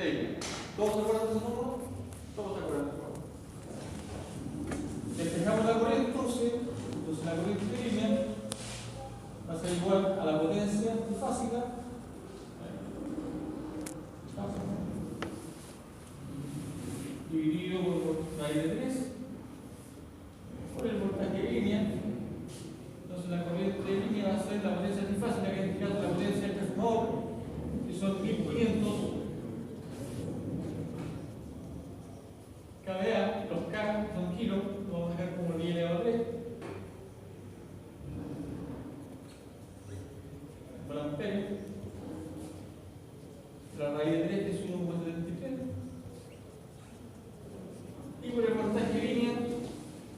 ¿Todos se acuerdan de ese número? Todos se acuerdan de ese número. Despejamos la corriente, entonces la corriente de línea va a ser igual a la potencia trifásica dividido por raíz de 3 por el voltaje de línea. Entonces la corriente de línea va a ser la potencia trifásica, que en este caso la potencia del transformador, que son 1500 kVA. Los K son kilos, lo vamos a dejar como 10 elevado a 3 por amperio. La raíz de 3 es 1,73. Y por el voltaje de línea,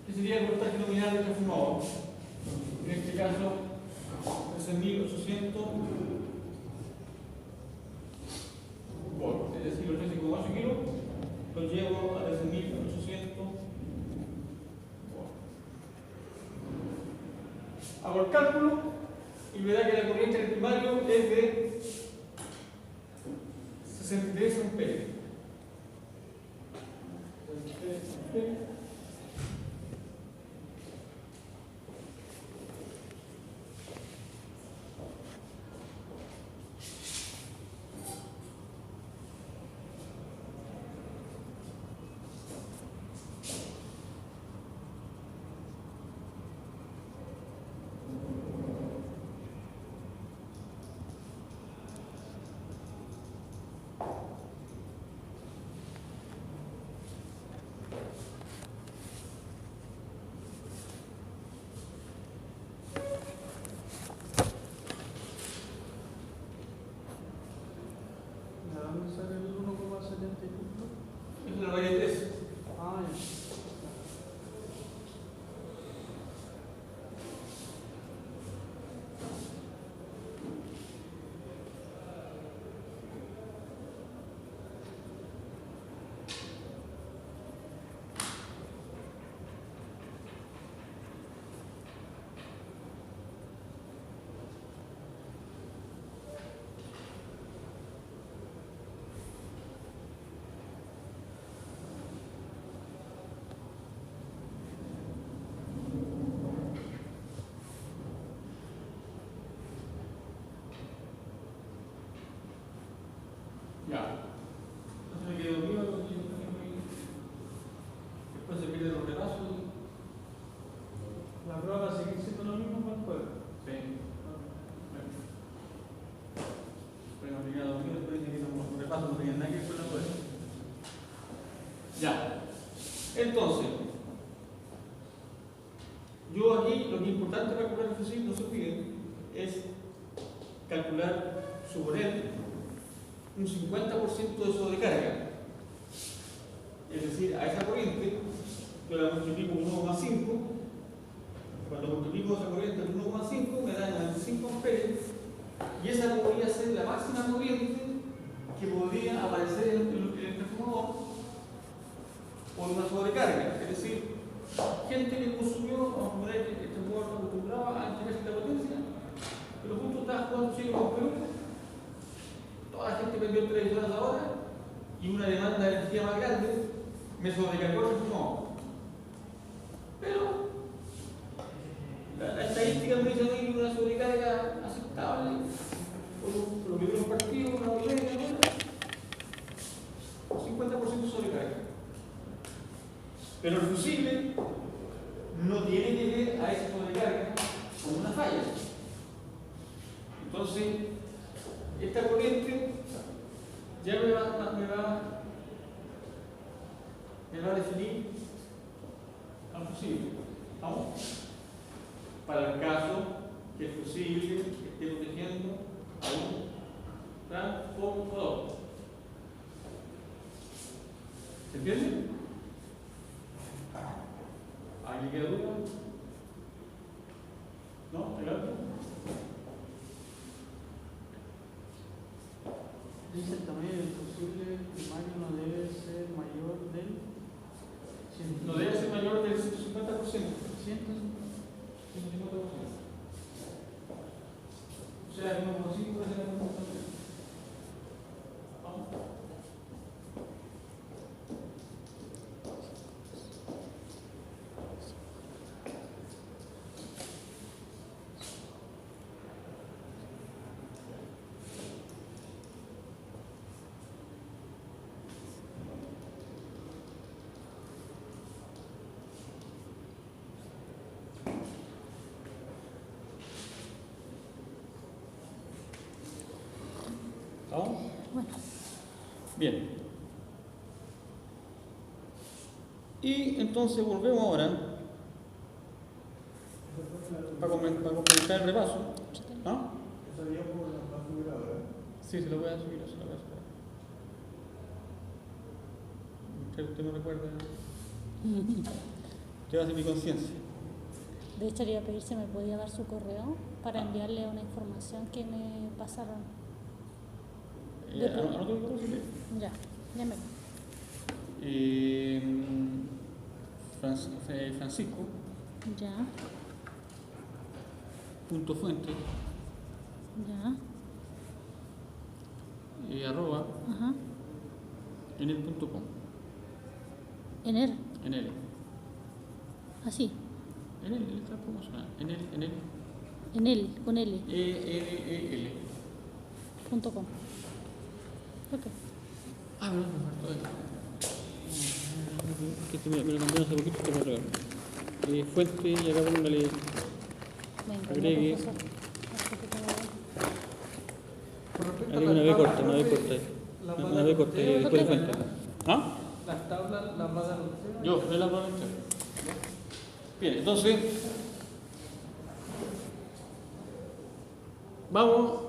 que sería el voltaje nominal del transformador. En este caso, es en 1800 volts, es decir, los 13,8 kilos los llevo a 13.800 volts. Hago el cálculo y verá que la corriente del primario es de 63 amperios. Es la raíz de 3. Ah, ya. Ya. Entonces me quedo vivo, después se pierden los retazos. La prueba va a seguir siendo lo mismo para el juego. Sí. Bueno, me quedo dormido, después dicen que los repasos no tenían nada que ver con la prueba. Ya. Entonces, yo aquí lo que es importante para calcular el fusible, no se olviden, es calcular, suponer un 50% de sobrecarga. Es decir, a esa corriente yo la multiplico por 1,5. Cuando multiplico esa corriente por 1,5 me da 95 amperios, y esa podría ser la máxima corriente que podría aparecer en el transformador por una sobrecarga. Es decir, gente que consumió, vamos a poner que el transformador no acostumbraba a entregarse la potencia, pero justo estaba jugando chico con Perú. Toda la gente vendió el televisor a esa hora y una demanda de energía más grande me sobrecargó el transformador. Pero la estadística me dice que una sobrecarga aceptable por los primeros partidos, una hora y media, 50% de sobrecarga. Pero el fusible no tiene que ver a esa sobrecarga con una falla. Entonces, esta corriente ya me va a definir al fusible. ¿Vamos? Para el caso que el fusible esté protegiendo a un transformador. ¿Se entiende? ¿Alguien queda duda? ¿No? ¿Adelante? Dice el tamaño del fusible primario no debe ser mayor del No debe ser mayor del 150%. 150%. O sea, el 1,5 puede ser el 1,5. ¿Vamos? Bien. Y entonces volvemos ahora para comenzar el repaso. ¿Ah? ¿Esa vía por la subir ahora? Sí, se lo voy a subir, se lo voy a subir. Usted no recuerda. Usted va a hacer mi conciencia. De hecho, le iba a pedir si me podía dar su correo para enviarle una información que me pasaron. ¿Anotó mi correo? Sí. Ya, llámelo. Francisco. Ya, Punto fuente. ya, Arroba. ajá. Enel.com. Enel, Enel. así. Enel, está promocionado. Enel. Enel, con L, ELEL. .com. Ok. Ah, no, me faltó esto. Que me lo cambiaron hace poquito, pero raro. Fuente y acá póngale. Venga, Agregue. ya, profesor. Así que todo bien. Con respecto a Hay las una B tablas, corta, una B profe, corta. las va a Una dar B corta usted, después de Ok. fuente. ¿Ah? Las tablas las va a dar usted. Yo la puedo entrar. Bien, entonces vamos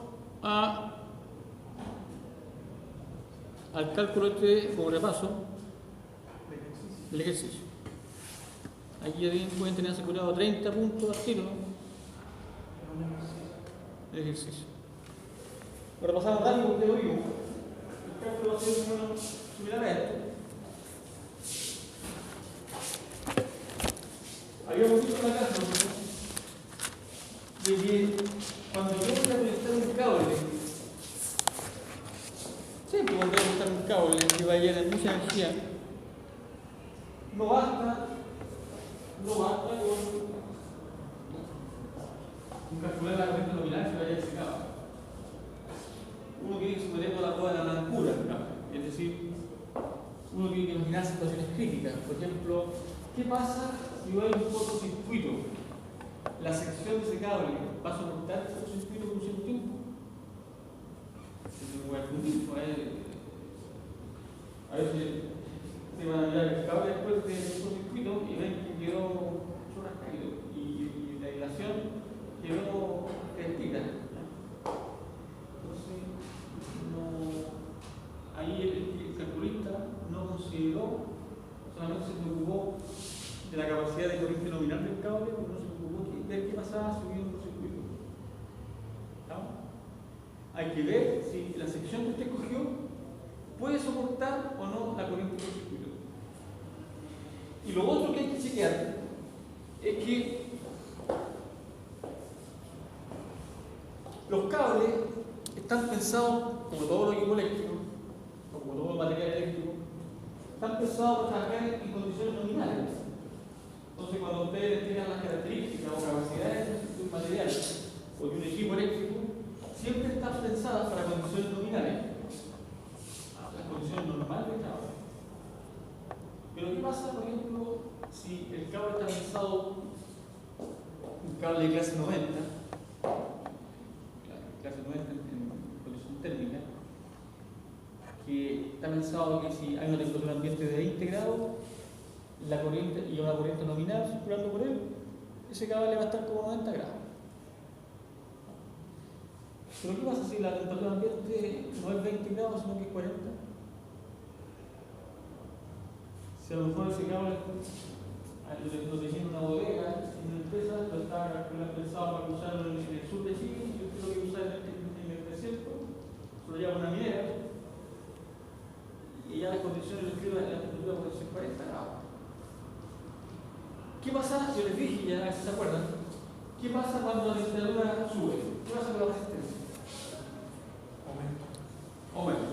al cálculo este como repaso del ejercicio. Aquí ya bien pueden tener asegurado 30 puntos al tiro, ¿no? El ejercicio. Ahora pasamos a algo que oímos. El cálculo va a ser más o menos similar a esto. Habíamos visto en la casa, ¿no? De que cuando yo voy a conectar un cable, siempre cuando voy a conectar un cable que va a llenar mucha energía, no basta con calcular la corriente nominal que vaya a ese cable. Uno tiene que someterlo a la prueba de la blancura del cable, es decir, uno tiene que imaginar situaciones críticas. Por ejemplo, ¿qué pasa si yo hay un cortocircuito? La sección de ese cable va a soportar el cortocircuito por un cierto tiempo. Entonces, voy a fundir, a veces se van a mirar el cable después del cortocircuito y ven que quedó churrascaído y la aislación quedó calentita. Entonces, ahí el calculista no consideró, solamente se preocupó de la capacidad de corriente nominal del cable, pero no se preocupó de ver qué pasaba si hubiera un cortocircuito. ¿Estamos? Hay que ver si la sección que usted escogió puede soportar o no la corriente del cortocircuito. Y lo otro que hay que chequear es que los cables están pensados, como todo el equipo eléctrico, o como todo el material eléctrico, están pensados para trabajar en condiciones nominales. Entonces, cuando ustedes tengan las características o capacidades de un material o de un equipo eléctrico, siempre están pensadas para condiciones nominales, las condiciones normales de trabajo. Pero ¿qué pasa, por ejemplo, si el cable está pensado, un cable de clase 90, clase 90 en condición térmica, que está pensado que si hay una temperatura ambiente de 20 grados, la corriente y una corriente nominal circulando por él, ese cable va a estar como 90 grados. Pero ¿qué pasa si la temperatura ambiente no es 20 grados, sino que es 40? Si a lo mejor ese cable lo tenía en una bodega, en una empresa, lo estaba pensado para usarlo en el sur de Chile, y yo creo que usar en el desierto, se lo llama una minera, y ya las condiciones del clima, la temperatura puede ser 40 grados. ¿Qué pasa? Yo les dije ya, a ver si se acuerdan. ¿Qué pasa cuando la temperatura sube? ¿Qué pasa con la resistencia? Aumenta.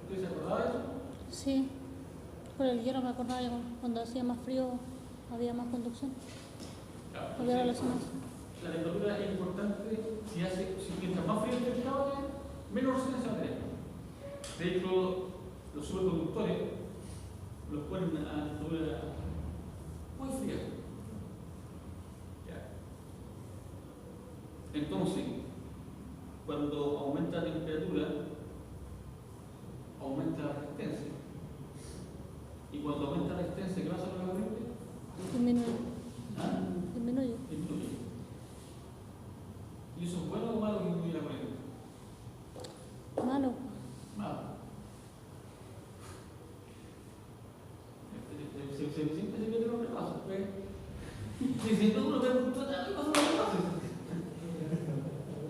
¿Ustedes se acordaban de eso? Sí. Por el hielo me acordaba que cuando hacía más frío había más conducción. Claro. Había relaciones. La temperatura es importante si mientras más frío esté el cable, menos resistencia va a tener. De hecho, los superconductores los ponen a temperatura muy fría. ¿Ya? Entonces, cuando aumenta la temperatura, aumenta la resistencia. Y cuando aumenta la resistencia, ¿qué pasa con la corriente? Disminuye. ¿Ah? Disminuye. Disminuye. ¿Y eso es bueno o malo que disminuye la corriente? Malo. Malo. Siempre se mete en los repasos, ¿ves? Si siempre uno ve un total, ¿qué pasa con los repasos?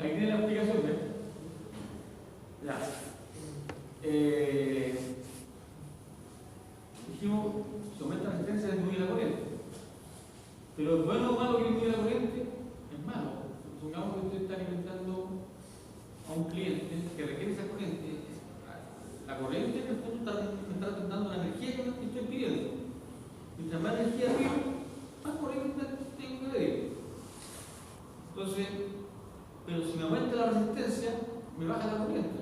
Ahí tiene la explicación, ¿ves? Ya. Dijimos, si aumenta la resistencia, disminuye la corriente. Pero es bueno o malo que disminuya la corriente, es malo. Supongamos que usted está alimentando a un cliente que requiere esa corriente. La corriente en el fondo me está dando la energía que estoy pidiendo. Mientras más energía pido, más corriente tengo que pedir. Entonces, pero si me aumenta la resistencia, me baja la corriente.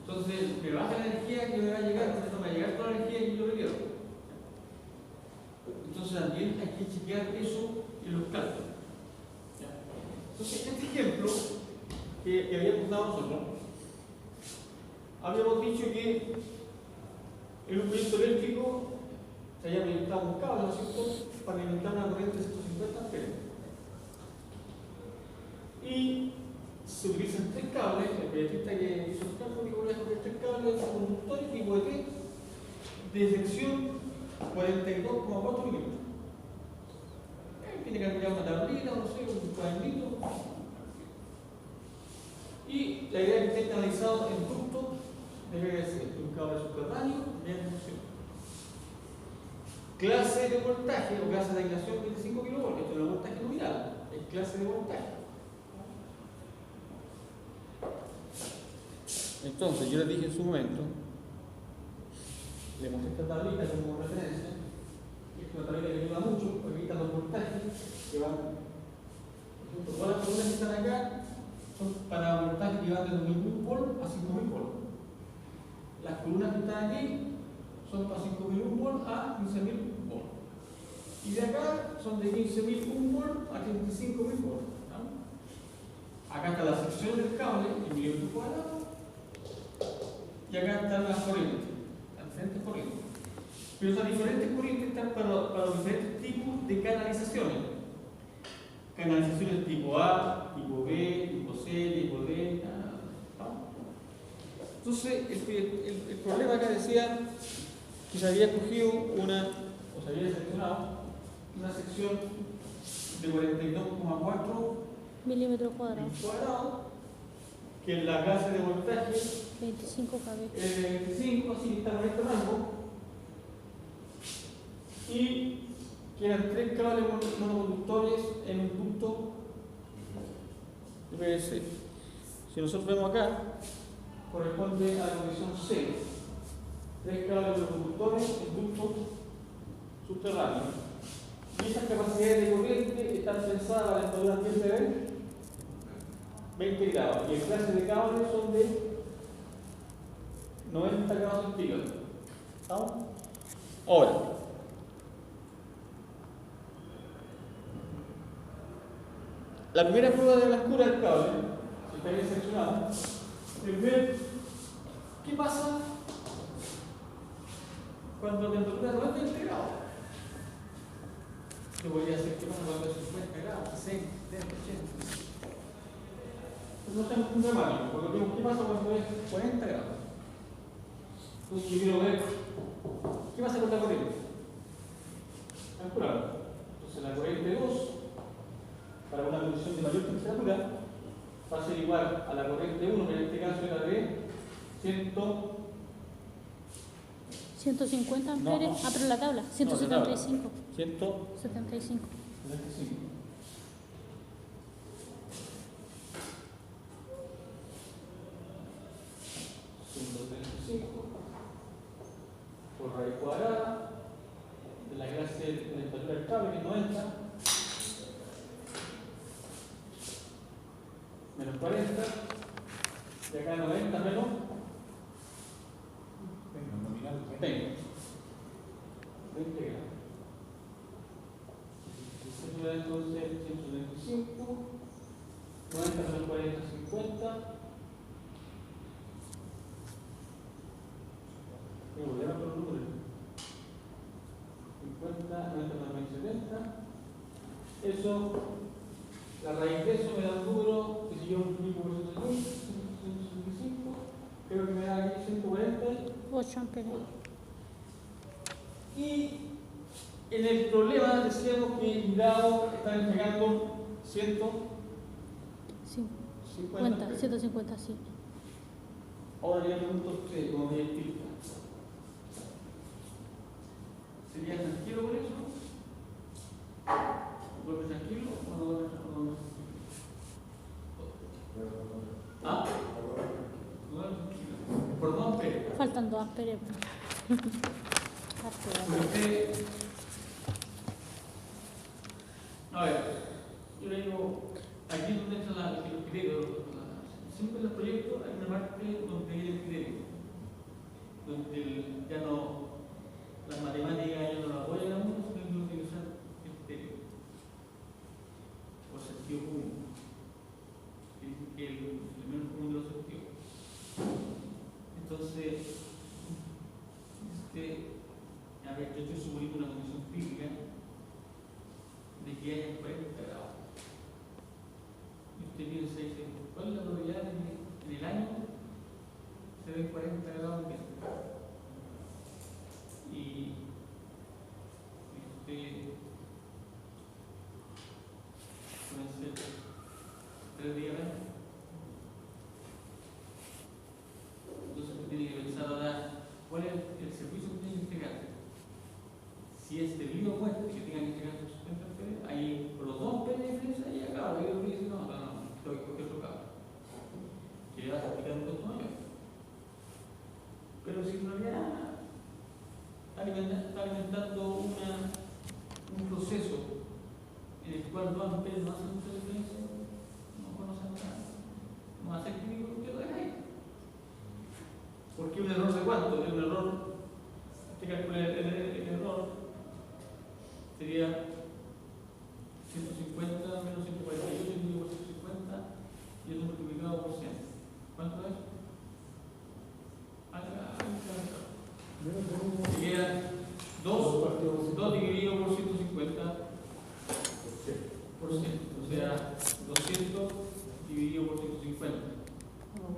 Entonces, me baja la energía que me va a llegar, entonces no me va a llegar toda la energía que yo requiero. Entonces, también hay que chequear eso en los cálculos. Entonces, este ejemplo que habíamos dado nosotros, habíamos dicho que en un proyecto eléctrico se había proyectado un cable, ¿no es cierto?, para alimentar una corriente de 150 amperios. Y se utilizan 3 cables. El proyectista que hizo el cálculo dijo: voy a escoger 3 cables conductores tipo de sección 42,4 milímetros. Tiene que cambiar una tablita, no sé, un cuadernito. Y la idea es que esté canalizado en ducto de PVC, un cable subterráneo bien funcional. Clase de voltaje o clase de aislación 25 kV. Esto no es voltaje nominal, es clase de voltaje. Entonces, yo les dije en su momento, le mostré esta tablita como referencia. Es una tablita que ayuda mucho, porque aquí están los voltajes que van. Todas las columnas que están acá son para voltajes que van desde 1.000 volt a 5.000 volt. Las columnas que están aquí son para 5.000 volt a 15.000 volt. Y de acá son de 15.000 volt a 35.000 volt. ¿No? Acá está la sección del cable en milímetros cuadrados. Y acá están las corrientes, las diferentes corrientes. Pero esas diferentes corrientes están para los diferentes tipos de canalizaciones. Canalizaciones tipo A, tipo B, tipo C, tipo D. ¿No? Entonces, el problema acá decía que se había cogido o se había seleccionado una sección de 42,4 milímetros cuadrados. Que en la clase de voltaje 25 kV. 25, así que está en este rango. Y que eran 3 cables monoconductores en un ducto de PVC. Si nosotros vemos acá, corresponde a la condición C. 3 cables monoconductores en ducto subterráneo. Y esas capacidades de corriente están pensadas para la temperatura ambiente de 20 grados. Y el clase de cables son de 90 grados centígrados. ¿Estamos? Ahora, la primera prueba de blancura del cable, si está bien seccionado, es ver qué pasa cuando la temperatura no es de 20 grados. Yo podría decir qué pasa cuando es 50 grados, 60, 70, 80. No tenemos un dramático, porque qué pasa cuando es 40 grados. Entonces yo quiero ver qué pasa con la corriente. Calculado. Entonces la corriente 2, para una condición de mayor temperatura, va a ser igual a la corriente 1, que en este caso era de 150 amperios. Ah, pero la tabla, 175. 175. 75. Por raíz cuadrada de la clase de temperatura del cable, que es 90, menos 40, y acá 90 menos 20 grados. Eso da entonces 175 90 menos 40, 50. Voy a volver a por los números. 50, 90 menos 70. Eso, la raíz de eso me da un número que si yo multiplico por 165, creo que me da aquí 140. 8 amperes. Y en el problema decíamos que el grado está entregando 150. 150, sí. Ahora ya pregunto a usted, como me explica. ¿Sería tranquilo por eso? ¿Duerme tranquilo o no duerme tranquilo? ¿Ah? No duerme tranquilo. ¿Por 2 amperes? Faltan 2 amperes. Usted, a ver, yo le digo, aquí es donde están los criterios. Siempre en los proyectos hay una parte donde hay el criterio, donde ya no, las matemáticas ya no las apoyan a uno, sino que uno tiene que usar el criterio, o sentido común, que es el menos común de los sentidos. Entonces, a ver, yo estoy suponiendo una condición típica de que haya 40 grados. Y usted piensa y dice, ¿cuál es la probabilidad de que en el año se den 40 grados de viento? Y usted puede ser 3 días al año. Entonces usted tiene que pensar ahora cuál es el servicio que tiene que entregar. Si es de lío o muerte, que tengan que entregar sus 70 amperes, ahí por los 2 amperes de diferencia, ahí acaba. Ahí uno dice, no, tengo que coger otro cable. Que le vas a aplicar un costo mayor. Pero si en realidad está alimentando un proceso en el cual 2 amperes no hacen mucha diferencia, no conocen nada. No va a ser crítico lo que lo deja ahí. Porque un error de cuánto? Un error, te calcula el error, sería 150 menos 148 dividido por 150 y eso multiplicado por 100. ¿Cuánto es? Sería 2 dividido por 150 por 100. O sea, 200 dividido por 150. 1,3.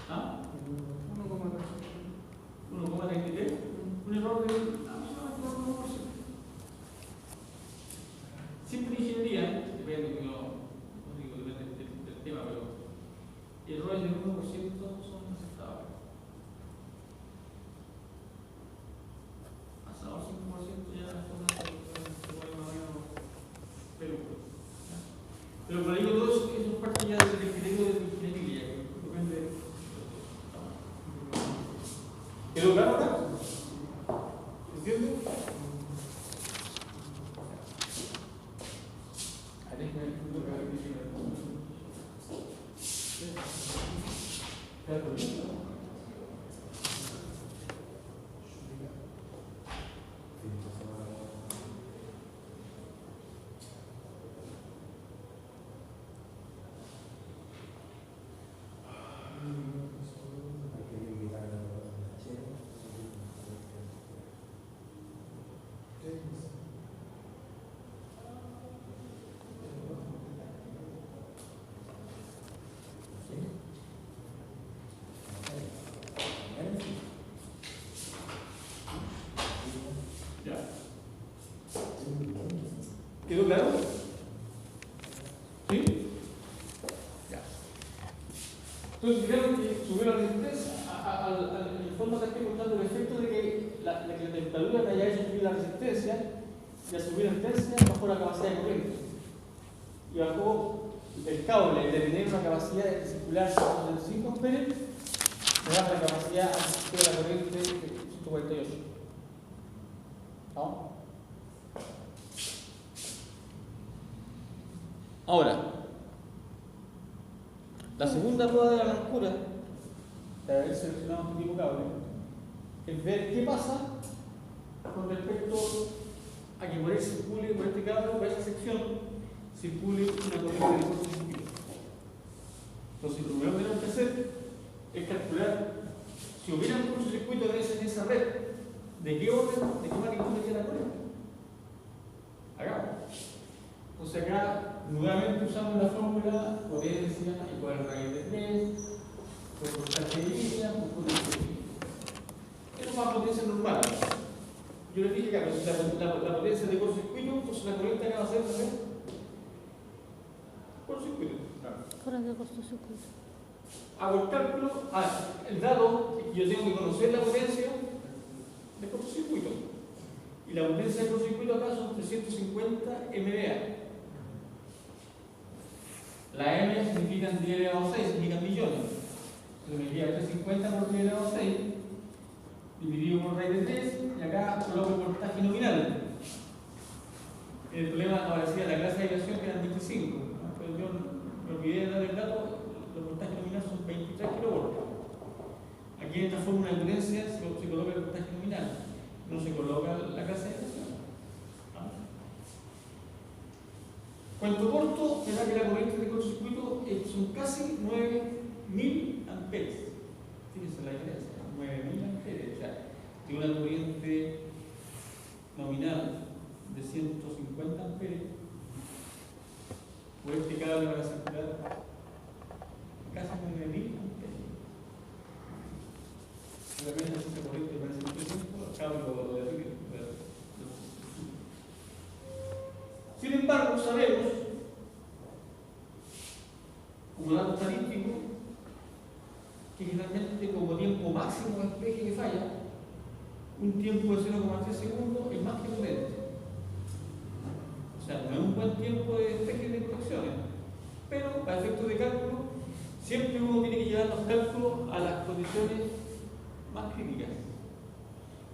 ¿Ah? 1,3. 1,33. Un error de 1%. Siempre en ingeniería, depende, no digo depende del tema, pero errores del 1% son aceptables. Pasado el 5% ya las cosas se vuelven más o menos peludas. Pero por ahí todo eso es parte ya del criterio de la ingeniería, que depende. ¿Quedó claro acá? ¿Entiendes? ¿Quedó claro? ¿Sí? Ya. Entonces, digamos que subió la resistencia en el fondo acá estoy contando el efecto de que la temperatura me haya hecho subir la resistencia, y al subir la resistencia bajó la capacidad de corriente. Y bajó el cable de tener una capacidad de circular de 5 amperes, me baja la capacidad de la corriente de 148. ¿No? Ahora, la segunda prueba de la blancura, de haber seleccionado este tipo de cable, es ver qué pasa con respecto a que por ahí circule, por este cable, por esa sección, circule una corriente de corto circuito. Entonces, lo primero que tenemos que hacer es calcular si hubiera un cortocircuito en esa red, ¿de qué orden, de qué magnitud sería la corriente? Hagamos. Entonces acá nuevamente usamos la fórmula potencia igual a raíz de 3 por porcentaje de línea por potencia de línea. Eso es más potencia normal. Yo les dije que la potencia de cortocircuito, entonces la corriente acá va a ser también cortocircuito. Corriente de cortocircuito. Hago el cálculo, el dado, yo tengo que conocer la potencia de cortocircuito. Y la potencia de cortocircuito acá son 350 MVA. La M significa 10 elevado a 6, significa millones. Se me queda 350 por 10 elevado a 6, dividido por raíz de 3, y acá coloco el voltaje nominal. El problema aparecía la clase de aislación que eran 25, ¿no? Pero yo me olvidé de dar el dato, los voltajes nominales son 23 kilovoltios. Aquí en esta fórmula de potencia se coloca el voltaje nominal, no se coloca la clase de aislación. Cuento corto, verá que la corriente de cortocircuito son casi 9.000 amperes. Fíjense la diferencia, 9.000 amperes. O sea, de una corriente nominal de 150 amperes, por este cable van a circular casi 9.000 amperes. Realmente esa corriente parece mucho tiempo, el cable lo de arriba. Sin embargo, sabemos, como dato estadístico, que generalmente como tiempo máximo de despeje que falla, un tiempo de 0,3 segundos es más que prudente. O sea, no es un buen tiempo de despeje de conexiones, pero a efectos de cálculo, siempre uno tiene que llevar los cálculos a las condiciones más críticas.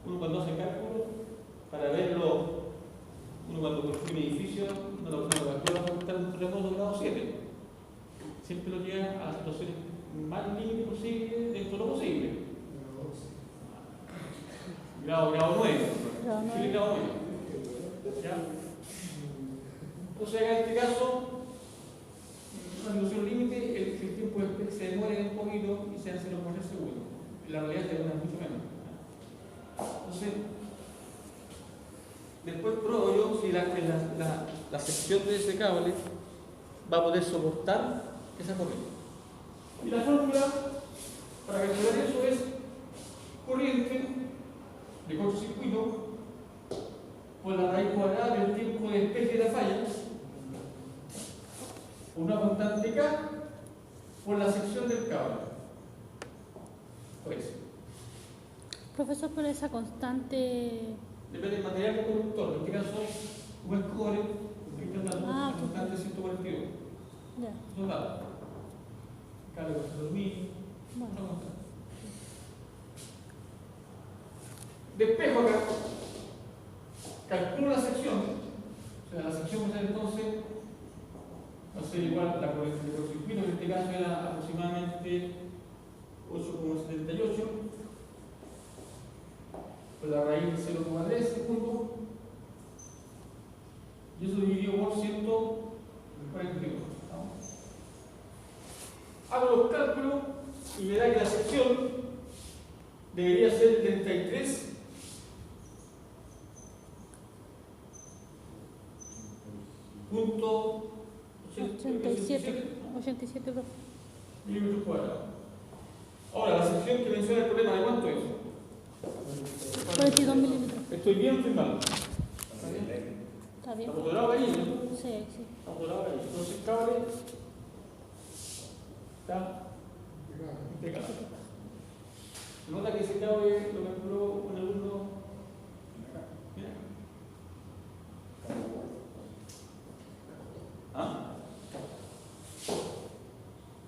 Uno cuando hace cálculos, para verlo, uno cuando construye un edificio, no lo va a buscar un terremoto de grado 7. Siempre lo lleva a las situaciones más límite posible dentro de lo posible. Grado 9. Grado 9. ¿Ya? Entonces, en este caso, una solución límite, el tiempo de despeje se demora un poquito y se hace 0,3 segundos. En la realidad se demora mucho menos. Entonces, después pruebo yo si la sección de ese cable va a poder soportar esa corriente. Y la fórmula para calcular eso es corriente de cortocircuito por la raíz cuadrada del tiempo de despeje de la falla, una constante K por la sección del cable. Por eso. Profesor, por esa constante. Depende del material del conductor. En este caso, un es cobre, porque está dando una constante 142. Ya. Eso es dato. Cable con aluminio, una constante. Despejo acá, calculo la sección, o sea, la sección va a ser entonces, va a ser igual la corriente de cortocircuito, en este caso era aproximadamente 8,78, por la raíz de 0,3 segundos, y eso dividido por 142. Hago los cálculos y me da que la sección debería ser 33. Punto 87 milímetros cuadrados. Ahora, la sección que menciona el problema, ¿de cuánto es? 42 milímetros. ¿Estoy bien o estoy mal? ¿Está bien? Está bien. ¿Está moderado ahí? ¿No? Sí, sí. Está moderado ahí. Entonces, el cable está impecable. Se nota que ese cable lo calculó un alumno. Mira. ¿Ah?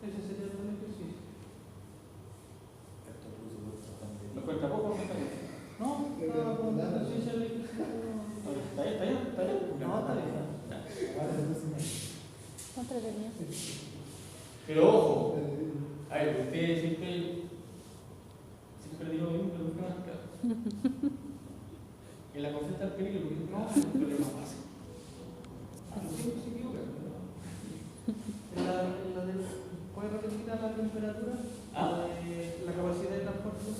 Ese sería el ejercicio. ¿Me cuenta poco o cuenta mucho? No, sí, está bien. ¿Está bien? No, está bien. Está entretenido. Pero ojo, a ver, ustedes siempre digo lo mismo, pero nunca más claro. En la confianza del peligro, porque no es un problema fácil. Siempre se equivocan, ¿no? ¿Puedes repetir la la temperatura? Ah. La capacidad de transporte.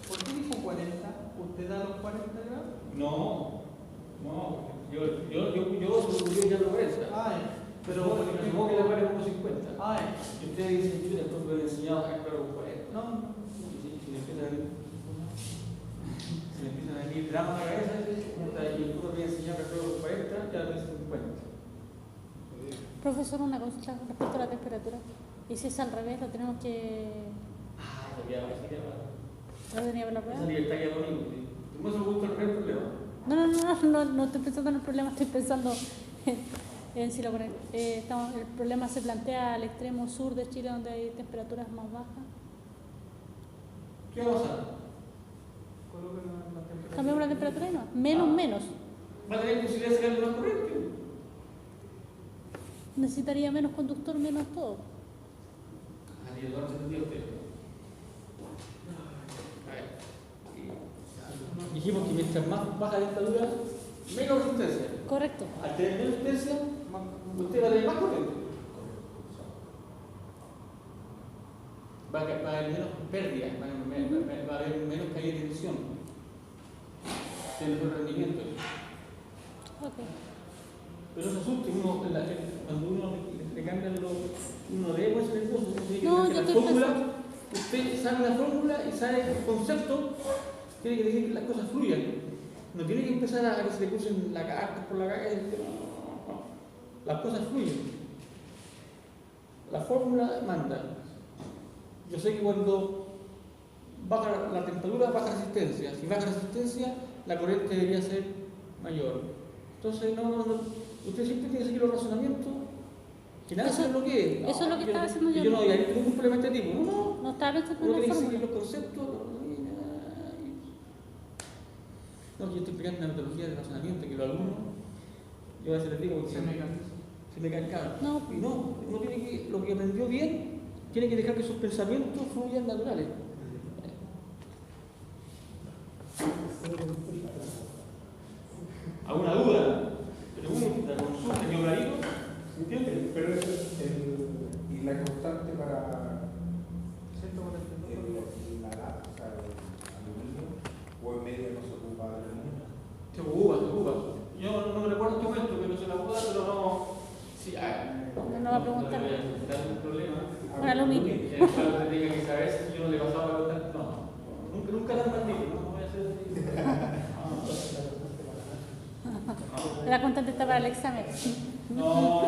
¿Por qué dijo 40? ¿Usted da los 40 grados? No, yo solo ya lo ves. Pero Pero me supongo que la vale como 50. ah, Y ustedes dicen, yo después me he enseñado a sacar con 40. no, Si le empiezan a venir dramas a la cabeza, y el puro me enseñado a sacar con 40, ya me dicen 50. Profesor, una consulta respecto a la temperatura. ¿Y si es al revés, lo tenemos que... Eso queda mal. ¿No tenía que la prueba? Esa libertad queda bonito. ¿Tú me has gusta el problema? No estoy pensando en el problema, estoy pensando en si el problema se plantea al extremo sur de Chile, donde hay temperaturas más bajas. ¿Qué va a pasar? coloquen la temperatura. Cambiamos la temperatura y no. Menos. Va a tener posibilidad de sacarle más corriente. Necesitaría menos conductor, menos todo. Así es, lo han entendido ustedes. Dijimos que mientras más baja la dentadura, menos resistencia. Correcto. Al tener menos resistencia, usted va a tener más corriente. Va a haber menos pérdida, va a haber menos caída de tensión. Tiene mejor rendimiento. Ok. Pero no se asuste, cuando uno le cambian uno lee pues nervioso, No, yo la estoy fórmula, pensando. usted sabe la fórmula y sabe el concepto, tiene que decir que las cosas fluyan. No tiene que empezar a que se le crucen la carta por la cabeza. No. Las cosas fluyen. La fórmula manda. Yo sé que cuando baja la temperatura, baja resistencia. Si baja resistencia, la corriente debería ser mayor. Entonces, usted siempre tiene que seguir los razonamientos, que nada se bloquee. Eso es lo que estaba haciendo yo. Yo no hay ningún problema de este tipo. No estaba pensando uno en la tiene que fórmula. seguir los conceptos. No, yo estoy explicando una metodología de razonamiento que los alumnos, yo a veces les digo porque Se me caen cabros. No. Y no, uno tiene que, lo que aprendió bien, tiene que dejar que sus pensamientos fluyan naturales. ¿Alguna duda? Pregunta, consulta, ¿qué clarito? ¿Entiendes? Pero y la constante para 142. la lata, o sea, el aluminio, o en medio no se ocupa de aluminio. Se ocupa. Yo no me recuerdo en qué momento, pero se la ocupa, pero no. Sí, No va a preguntar. No le voy a dar un problema. Un aluminio. Que tenga que saber si yo no le pasaba a preguntar. No, nunca la han maldito, no voy a hacer así. La constante está para el examen. No.